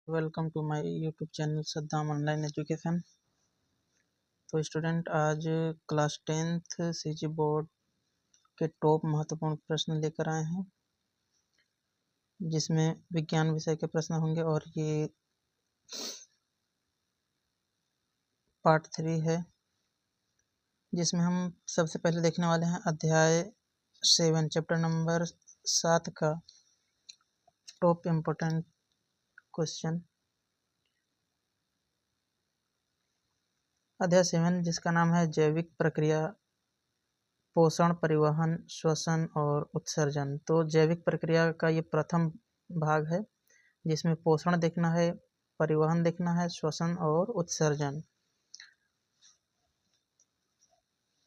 Welcome to my YouTube channel Saddam online education. तो student, आज class 10th CG board के top महत्वपूर्ण प्रश्न लेकर आए हैं, जिसमें विज्ञान विषय के प्रश्न होंगे और ये पार्ट 3 है, जिसमें हम सबसे पहले देखने वाले हैं अध्याय 7 चैप्टर नंबर 7 का टॉप इम्पोर्टेंट क्वेश्चन। अध्याय 7 जिसका नाम है जैविक प्रक्रिया, पोषण, परिवहन, श्वसन और उत्सर्जन। तो जैविक प्रक्रिया का ये प्रथम भाग है, जिसमें पोषण देखना है, परिवहन देखना है, श्वसन और उत्सर्जन।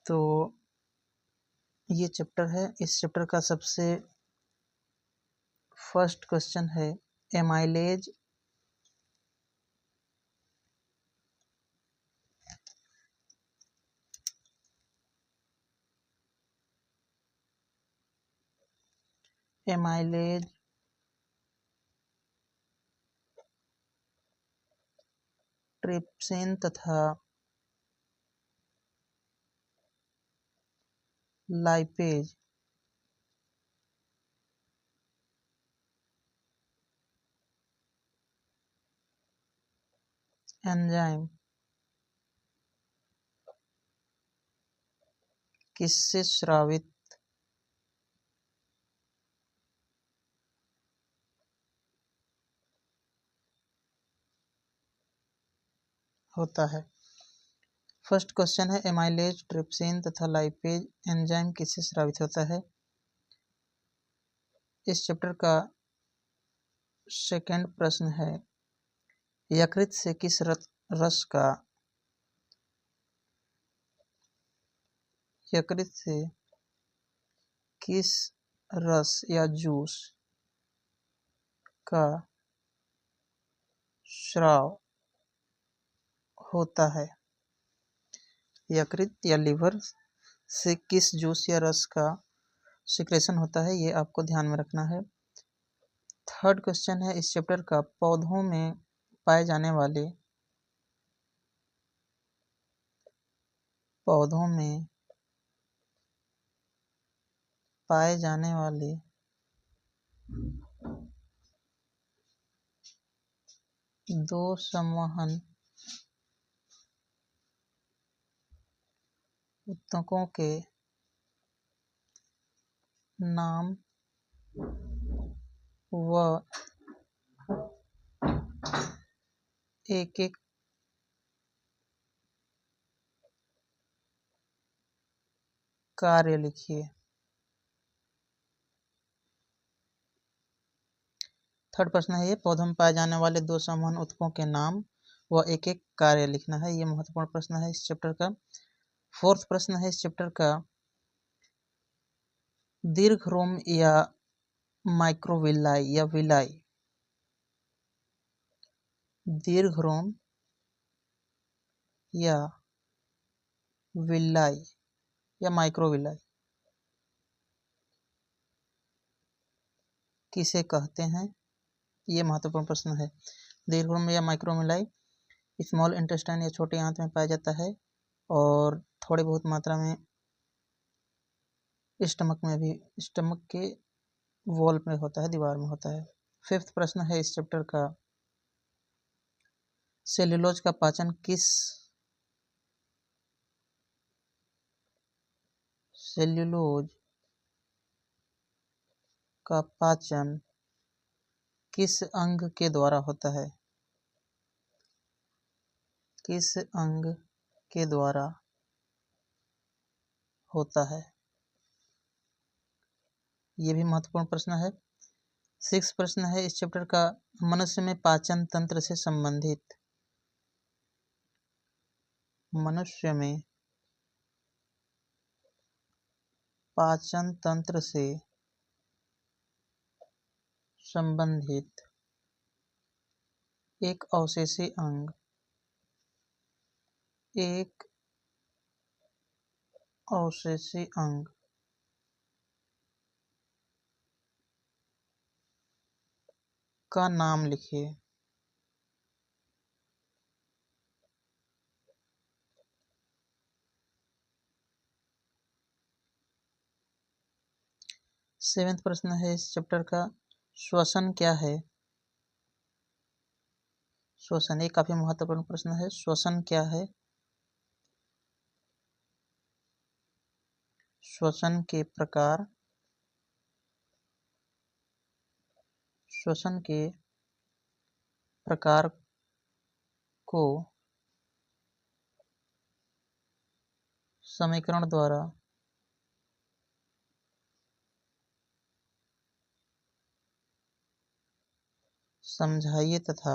तो ये चैप्टर है। इस चैप्टर का सबसे फर्स्ट क्वेश्चन है एमाइलेज ट्रिप्सिन तथा लाइपेज एंजाइम किससे स्रावित होता है। फर्स्ट क्वेश्चन है एमाइलेज, ट्रिप्सिन तथा लाइपेज एंजाइम किससे स्रावित होता है। इस चैप्टर का सेकंड प्रश्न है यकृत से किस रस का यकृत से किस रस या जूस का स्राव होता है। यकृत या लिवर से किस जूस या रस का सिक्रेशन होता है, ये आपको ध्यान में रखना है। थर्ड क्वेश्चन है इस चैप्टर का पौधों में पाए जाने वाले दो संवहन ऊतकों के नाम व एक एक कार्य लिखिए। थर्ड प्रश्न है ये पौधों में पाए जाने वाले दो संवहन ऊतकों के नाम व एक एक कार्य लिखना है। ये महत्वपूर्ण प्रश्न है इस चैप्टर का। फोर्थ प्रश्न है इस चैप्टर का दीर्घरोम या माइक्रोविलाई या विलाई, दीर्घरोम या विलाई या माइक्रोविलाई किसे कहते हैं, ये महत्वपूर्ण प्रश्न है। दीर्घरोम या माइक्रोविलाई स्मॉल इंटेस्टाइन या छोटे आंत में पाया जाता है और थोड़ी बहुत मात्रा में स्टमक के वॉल में होता है, दीवार में होता है। फिफ्थ प्रश्न है इस चैप्टर का सेल्यूलोज का पाचन किस अंग के द्वारा होता है, किस अंग के द्वारा होता है, ये भी महत्वपूर्ण प्रश्न है। सिक्स प्रश्न है इस चैप्टर का मनुष्य में पाचन तंत्र से संबंधित एक अवशेषी अंग का नाम लिखिए। 7वां प्रश्न है इस चैप्टर का, श्वसन क्या है। श्वसन, ये काफी महत्वपूर्ण प्रश्न है। श्वसन क्या है। श्वसन के प्रकार। श्वसन के प्रकार को समीकरण द्वारा समझाइए तथा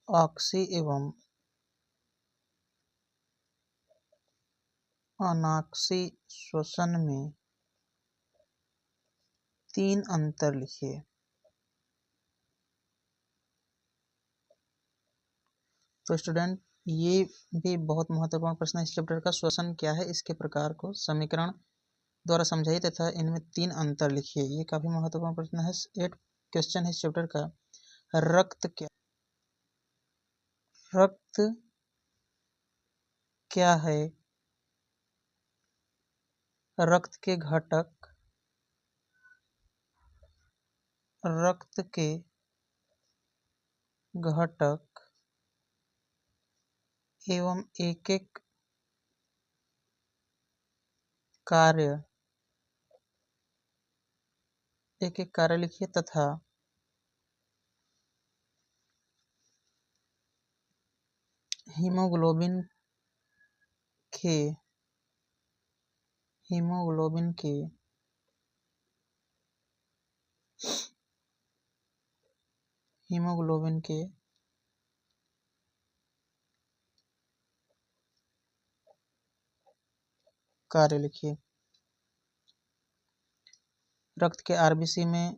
ऑक्सी एवं अनाक्सी श्वसन में 3 अंतर लिखिए। तो स्टूडेंट, ये भी बहुत महत्वपूर्ण प्रश्न है इस चैप्टर का। श्वसन क्या है, इसके प्रकार को समीकरण द्वारा समझाइए तथा इनमें 3 अंतर लिखिए। ये काफी महत्वपूर्ण प्रश्न है। 8 क्वेश्चन है इस चैप्टर का। रक्त क्या, रक्त क्या है। रक्त के घटक, रक्त के घटक एवं एक एक कार्य, एक एक कार्य लिखिए तथा हीमोग्लोबिन के, हीमोग्लोबिन के हीमोग्लोबिन के कार्य लिखिए। रक्त के आरबीसी में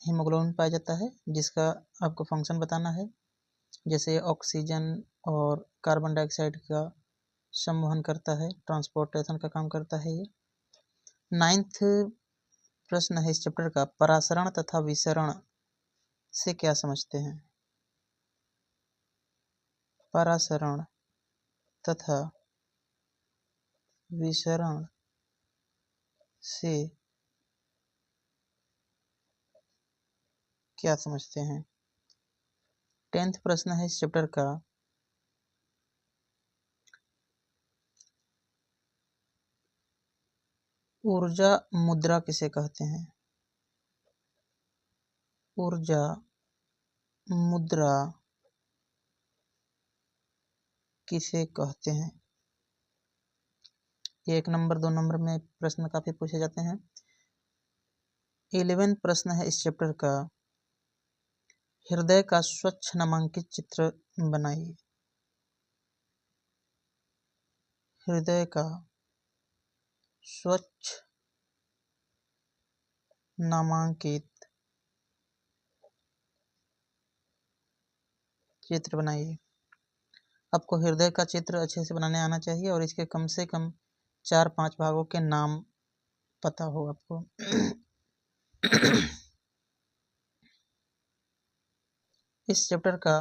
हीमोग्लोबिन पाया जाता है, जिसका आपको फंक्शन बताना है। जैसे ऑक्सीजन और कार्बन डाइऑक्साइड का संवहन करता है, ट्रांसपोर्टेशन का काम करता है ये। 9th प्रश्न है इस चैप्टर का, परासरण तथा विसरण से क्या समझते हैं। परासरण तथा विसरण से क्या समझते हैं। 10th प्रश्न है इस चैप्टर का, ऊर्जा मुद्रा किसे कहते हैं। ऊर्जा मुद्रा किसे कहते हैं। ये 1 नंबर 2 नंबर में प्रश्न काफी पूछे जाते हैं। 11 प्रश्न है इस चैप्टर का, हृदय का स्वच्छ नामांकित चित्र बनाइए। हृदय का स्वच्छ नामांकित चित्र बनाइए। आपको हृदय का चित्र अच्छे से बनाने आना चाहिए और इसके कम से कम 4-5 भागों के नाम पता हो आपको। इस चैप्टर का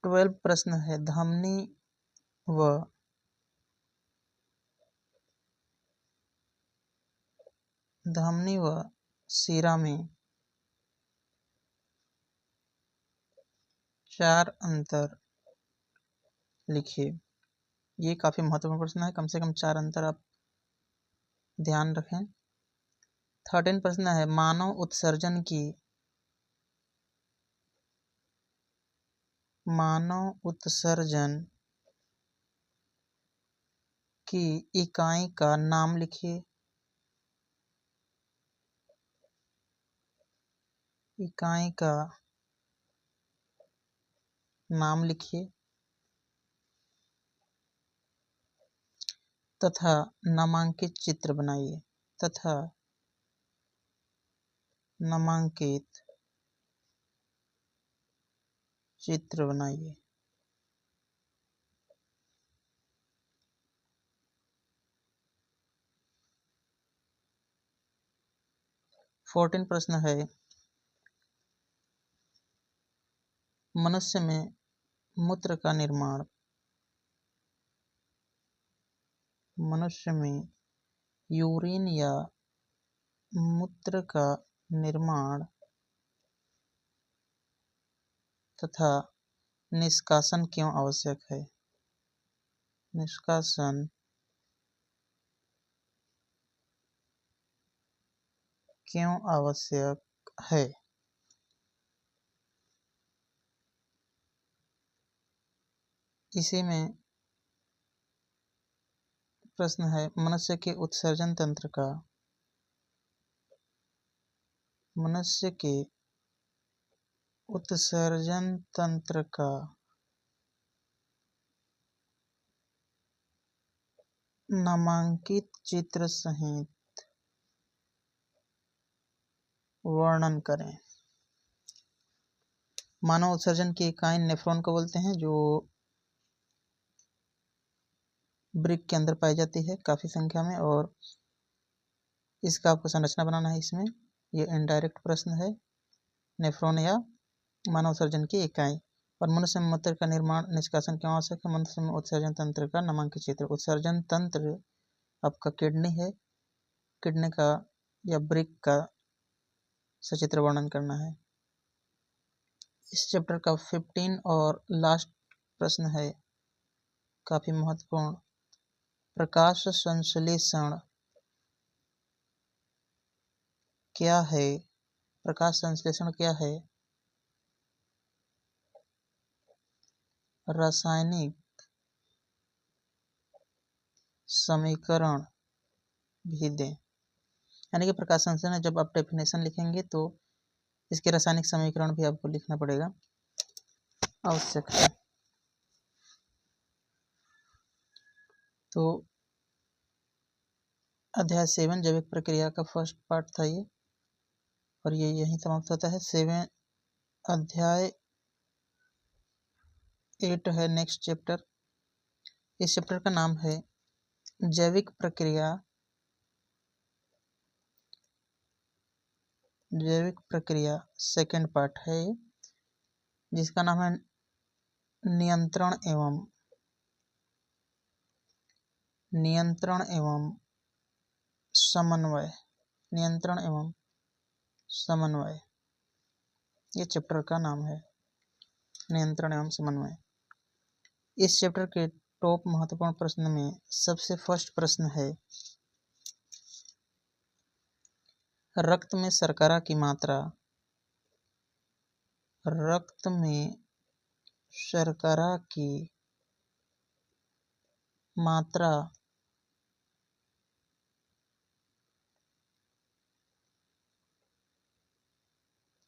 12 प्रश्न है, धमनी व शिरा में 4 अंतर लिखिए। ये काफी महत्वपूर्ण प्रश्न है, कम से कम 4 अंतर आप ध्यान रखें। 13 प्रश्न है, मानव उत्सर्जन की इकाई का नाम लिखिए। इकाई का नाम लिखिए तथा नामांकित चित्र बनाइए। तथा नामांकित चित्र बनाइए। 14 प्रश्न है, मनुष्य में मूत्र का निर्माण मनुष्य में यूरिन या मूत्र का निर्माण तथा निष्कासन क्यों आवश्यक है? निष्कासन क्यों आवश्यक है? इसी में प्रश्न है, मनुष्य के उत्सर्जन तंत्र का नामांकित चित्र सहित वर्णन करें। मानव उत्सर्जन की इकाई नेफ्रॉन को बोलते हैं, जो ब्रिक के अंदर पाई जाती है काफ़ी संख्या में, और इसका आपको संरचना बनाना है। इसमें ये इनडायरेक्ट प्रश्न है। नेफ्रॉन या मानव उत्सर्जन की इकाई। और मनुष्य में मूत्र का निर्माण निष्कासन क्यों आवश्यक है? मनुष्य में उत्सर्जन तंत्र का नामांकित चित्र। उत्सर्जन तंत्र आपका किडनी है, किडनी का या ब्रिक का सचित्र वर्णन करना है। इस चैप्टर का 15 और लास्ट प्रश्न है, काफी महत्वपूर्ण। प्रकाश संश्लेषण क्या है? प्रकाश संश्लेषण क्या है? रासायनिक समीकरण भी दें। यानी कि प्रकाश संश्लेषण, जब आप डेफिनेशन लिखेंगे तो इसके रासायनिक समीकरण भी आपको लिखना पड़ेगा, आवश्यक है। तो अध्याय 7 जैविक प्रक्रिया का फर्स्ट पार्ट था ये, और ये यहीं समाप्त होता है। 7 अध्याय 8 है नेक्स्ट चैप्टर। इस चैप्टर का नाम है जैविक प्रक्रिया। जैविक प्रक्रिया सेकंड पार्ट है, जिसका नाम है नियंत्रण एवं समन्वय। नियंत्रण एवं समन्वय, ये चैप्टर का नाम है, नियंत्रण एवं समन्वय। इस चैप्टर के टॉप महत्वपूर्ण प्रश्न में सबसे फर्स्ट प्रश्न है, रक्त में शर्करा की मात्रा। रक्त में शर्करा की मात्रा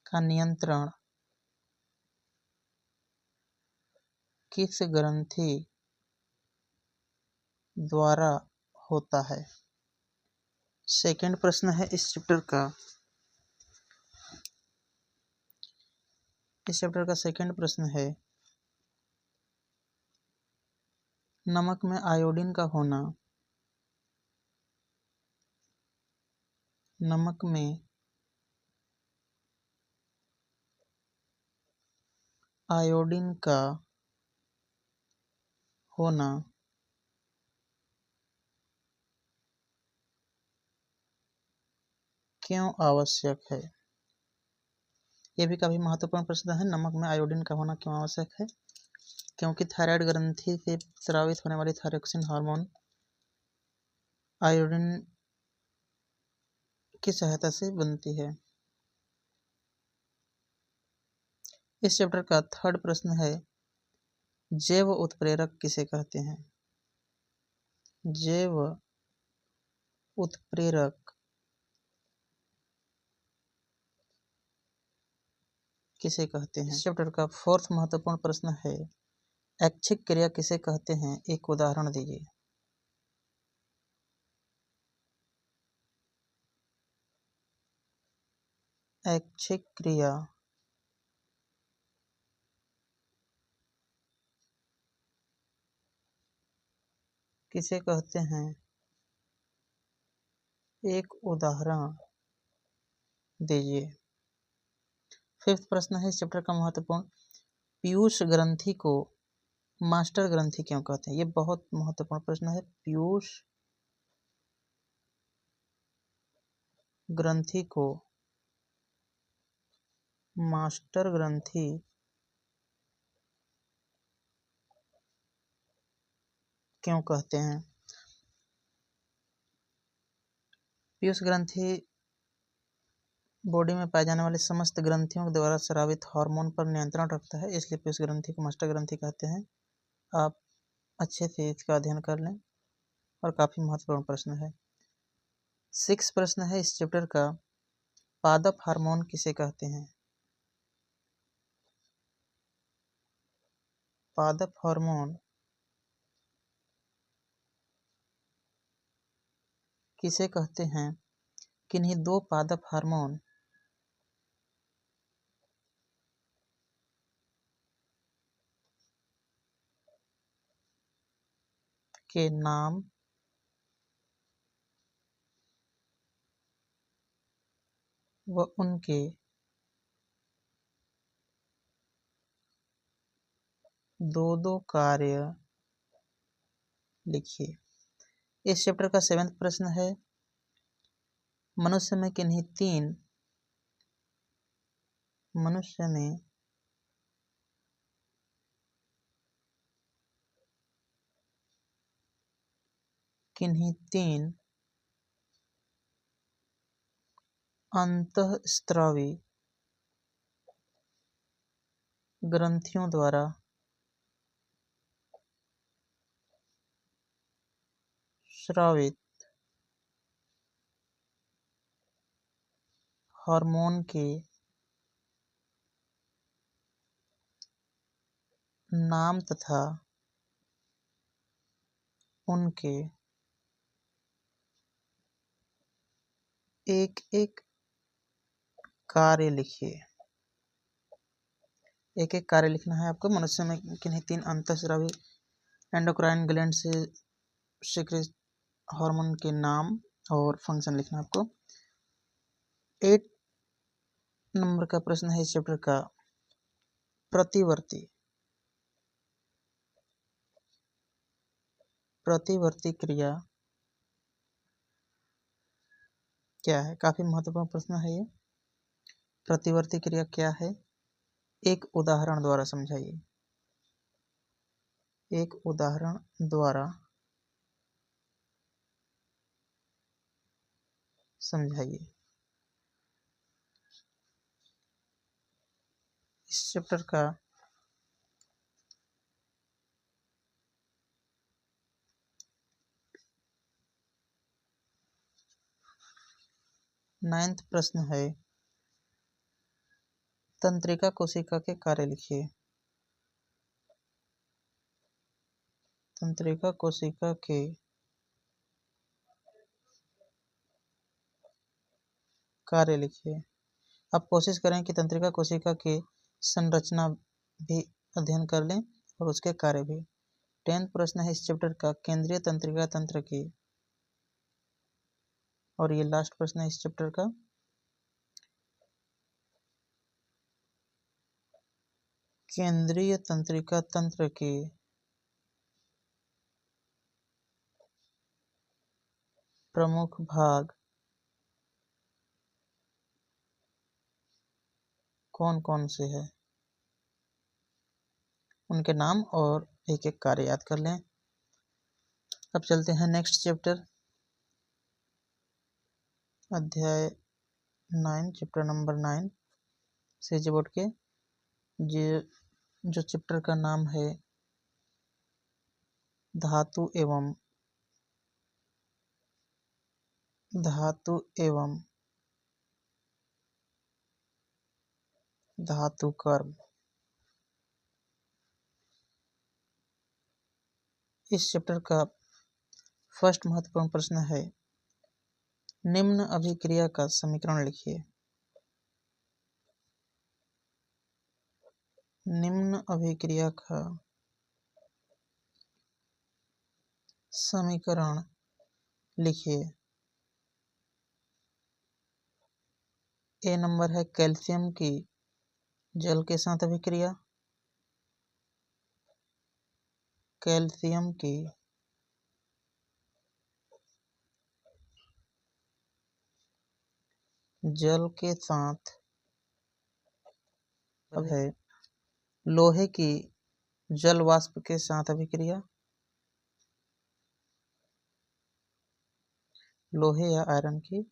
का नियंत्रण किस ग्रंथि द्वारा होता है? सेकंड प्रश्न है इस चैप्टर का। इस चैप्टर का सेकंड प्रश्न है, नमक में आयोडीन का होना। नमक में आयोडीन का होना क्यों आवश्यक है? यह भी काफी महत्वपूर्ण प्रश्न है। नमक में आयोडीन का होना क्यों आवश्यक है? क्योंकि थायराइड ग्रंथि से स्रावित होने वाली थायरोक्सिन हार्मोन आयोडीन की सहायता से बनती है। इस चैप्टर का थर्ड प्रश्न है, जैव उत्प्रेरक किसे कहते हैं? जैव उत्प्रेरक किसे कहते हैं? इस चैप्टर का फोर्थ महत्वपूर्ण प्रश्न है, ऐच्छिक क्रिया किसे कहते हैं? एक उदाहरण दीजिए। ऐच्छिक क्रिया किसे कहते हैं? एक उदाहरण दीजिए। फिफ्थ प्रश्न है इस चैप्टर का महत्वपूर्ण, पीयूष ग्रंथि को मास्टर ग्रंथि क्यों कहते हैं? ये बहुत महत्वपूर्ण प्रश्न है। पीयूष ग्रंथि को मास्टर ग्रंथि क्यों कहते हैं? पीयूष ग्रंथि बॉडी में पाए जाने वाले समस्त ग्रंथियों के द्वारा स्रावित हार्मोन पर नियंत्रण रखता है, इसलिए पीयूष ग्रंथि को मास्टर ग्रंथि कहते हैं। आप अच्छे से इसका अध्ययन कर लें और काफ़ी महत्वपूर्ण प्रश्न है। 6 प्रश्न है इस चैप्टर का। पादप हार्मोन किसे कहते हैं? पादप हार्मोन किसे कहते हैं? किन्हीं दो पादप हार्मोन के नाम व उनके दो कार्य लिखिए। इस चैप्टर का 7वां प्रश्न है। मनुष्य में किन्हीं तीन अंतःस्रावी ग्रंथियों द्वारा स्रावित हार्मोन के नाम तथा उनके एक एक कार्य लिखिए। एक एक कार्य लिखना है आपको। मनुष्य में किन्हीं तीन अंतःस्रावी एंडोक्राइन ग्लैंड से सीक्रेट हार्मोन के नाम और फंक्शन लिखना है आपको। 8 नंबर का प्रश्न है इस चैप्टर का। प्रतिवर्ती क्रिया क्या है? काफी महत्वपूर्ण प्रश्न है ये। प्रतिवर्ती क्रिया क्या है? एक उदाहरण द्वारा समझाइए। एक उदाहरण द्वारा समझाइए। इस चैप्टर का 9वां प्रश्न है। तंत्रिका कोशिका के कार्य लिखिए। तंत्रिका कोशिका के कार्य लिखिए। आप कोशिश करें कि तंत्रिका कोशिका की संरचना भी अध्ययन कर लें और उसके कार्य भी। 10वां प्रश्न है इस चैप्टर का। केंद्रीय तंत्रिका तंत्र की, और ये लास्ट प्रश्न है इस चैप्टर का। केंद्रीय तंत्रिका तंत्र के प्रमुख भाग कौन कौन से हैं? उनके नाम और एक एक कार्य याद कर लें। अब चलते हैं नेक्स्ट चैप्टर, अध्याय 9, चैप्टर नंबर 9 सीजी बोर्ड के। जो चैप्टर का नाम है धातु एवं धातु कर्म। इस चैप्टर का फर्स्ट महत्वपूर्ण प्रश्न है। निम्न अभिक्रिया का समीकरण लिखिए। निम्न अभिक्रिया का समीकरण लिखिए। ए नंबर है कैल्शियम की जल के साथ अभिक्रिया। कैल्शियम की जल के साथ है लोहे की जल वाष्प के साथ अभिक्रिया, लोहे या आयरन की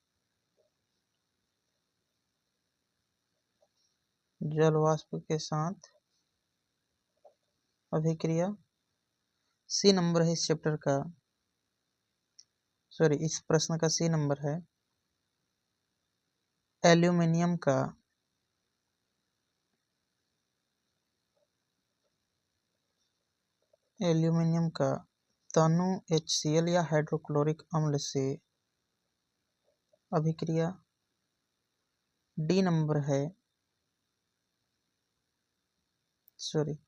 जल वाष्प के साथ अभिक्रिया। सी नंबर है इस चैप्टर का, सॉरी इस प्रश्न का सी नंबर है एल्यूमिनियम का तनु HCl या हाइड्रोक्लोरिक अम्ल से अभिक्रिया। डी नंबर है, सॉरी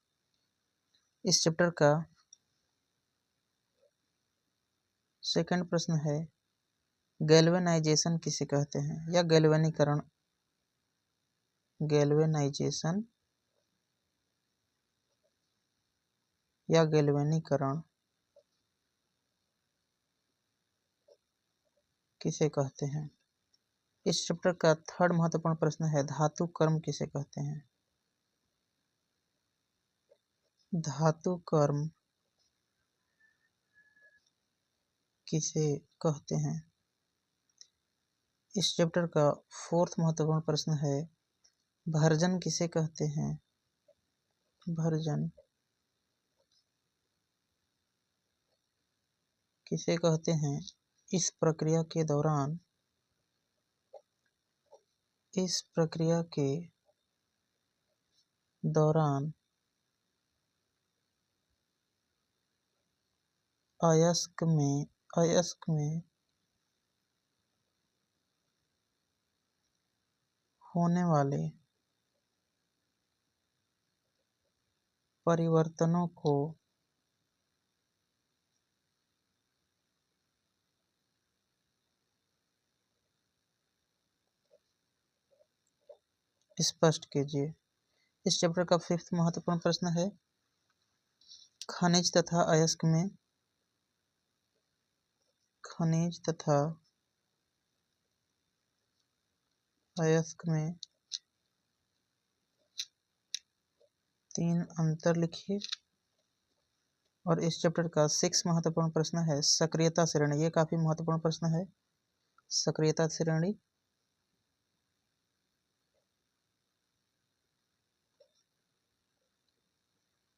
इस चैप्टर का सेकंड प्रश्न है गैल्वेनाइजेशन किसे कहते हैं या गैल्वेनीकरण, गैल्वेनाइजेशन या गैल्वेनीकरण किसे कहते हैं। इस चैप्टर का थर्ड महत्वपूर्ण प्रश्न है धातु कर्म किसे कहते हैं, धातु कर्म किसे कहते हैं। इस चैप्टर का फोर्थ महत्वपूर्ण प्रश्न है भर्जन किसे कहते हैं, भर्जन किसे कहते हैं। इस प्रक्रिया के दौरान अयस्क में होने वाले परिवर्तनों को स्पष्ट कीजिए। इस चैप्टर का फिफ्थ महत्वपूर्ण प्रश्न है खनिज तथा अयस्क में तीन अंतर लिखिए। और इस चैप्टर का सिक्स महत्वपूर्ण प्रश्न है सक्रियता श्रेणी, ये काफी महत्वपूर्ण प्रश्न है सक्रियता श्रेणी।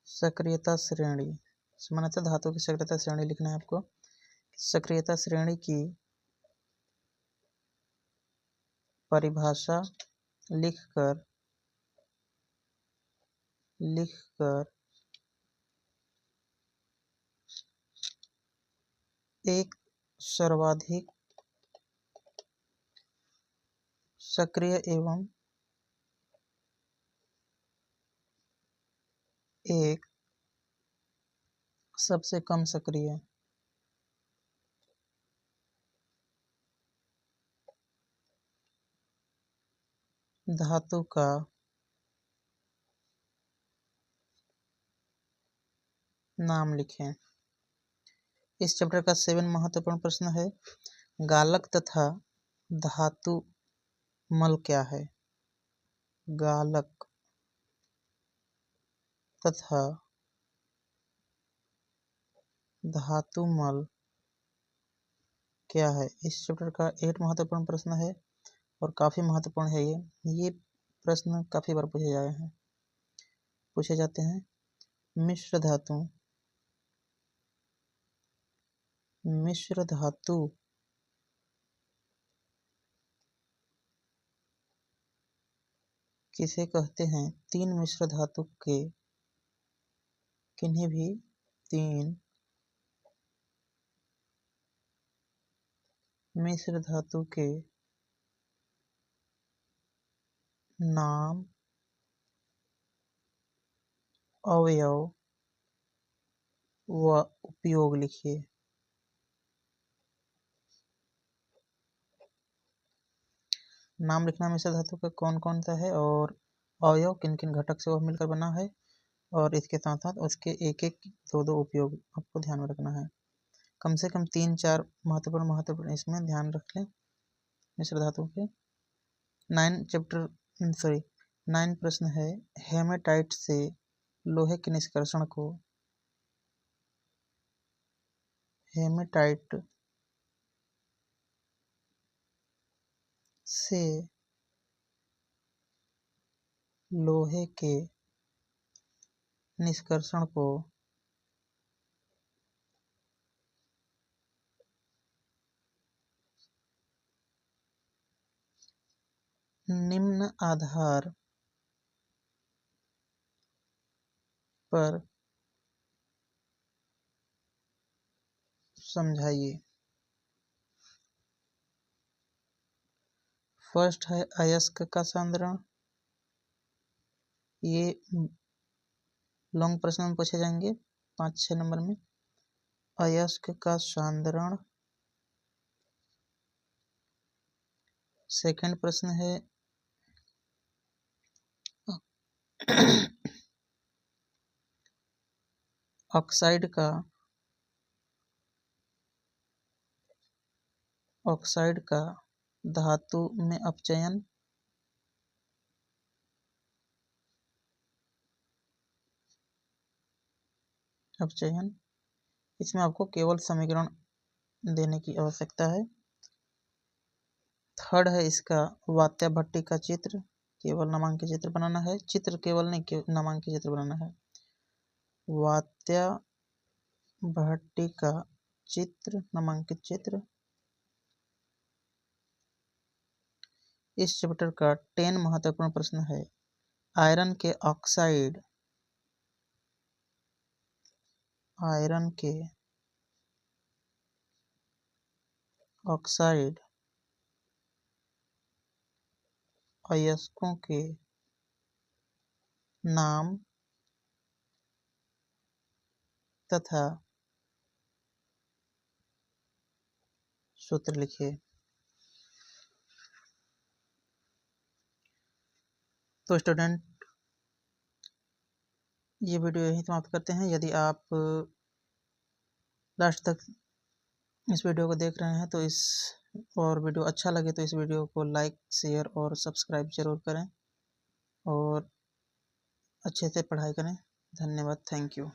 सक्रियता श्रेणी सामान्यतः धातु की सक्रियता श्रेणी लिखना है आपको। सक्रियता श्रेणी की परिभाषा लिखकर एक सर्वाधिक सक्रिय एवं एक सबसे कम सक्रिय धातु का नाम लिखें। इस चैप्टर का 7 महत्वपूर्ण प्रश्न है गालक तथा धातु मल क्या है, गालक तथा धातु मल क्या है। इस चैप्टर का 8 महत्वपूर्ण प्रश्न है और काफी महत्वपूर्ण है ये प्रश्न काफी बार पूछे जाते हैं। मिश्र धातु किसे कहते हैं। तीन मिश्र धातु के किन्हीं भी तीन मिश्र धातु के नाम, अवयव व उपयोग लिखिए। नाम लिखना मिश्र धातु का कौन कौन सा है और अवयव किन किन घटक से वह मिलकर बना है और इसके साथ साथ उसके एक एक दो दो उपयोग आपको ध्यान में रखना है। कम से कम 3-4 महत्वपूर्ण इसमें ध्यान रख लें मिश्र धातु के। 9 प्रश्न है, हेमेटाइट से लोहे के निष्कर्षण को हेमेटाइट से लोहे के निष्कर्षण को निम्न आधार पर समझाइए। फर्स्ट है अयस्क का सांद्रण। ये लॉन्ग प्रश्न में पूछे जाएंगे 5-6 नंबर में। अयस्क का सांद्रण। सेकंड प्रश्न है ऑक्साइड का धातु में अपचयन। इसमें आपको केवल समीकरण देने की आवश्यकता है। थर्ड है इसका वात्या भट्टी का चित्र, केवल नामांकित चित्र बनाना है। चित्र केवल नहीं, नामांकित चित्र बनाना है। वात्या भट्टी का चित्र, नामांकित चित्र। इस चैप्टर का 10 महत्वपूर्ण प्रश्न है, आयरन के ऑक्साइड अयस्कों के नाम तथा सूत्र लिखिए। तो स्टूडेंट, ये वीडियो यहीं समाप्त करते हैं। यदि आप लास्ट तक इस वीडियो को देख रहे हैं तो और वीडियो अच्छा लगे तो इस वीडियो को लाइक, शेयर और सब्सक्राइब जरूर करें और अच्छे से पढ़ाई करें। धन्यवाद। Thank you.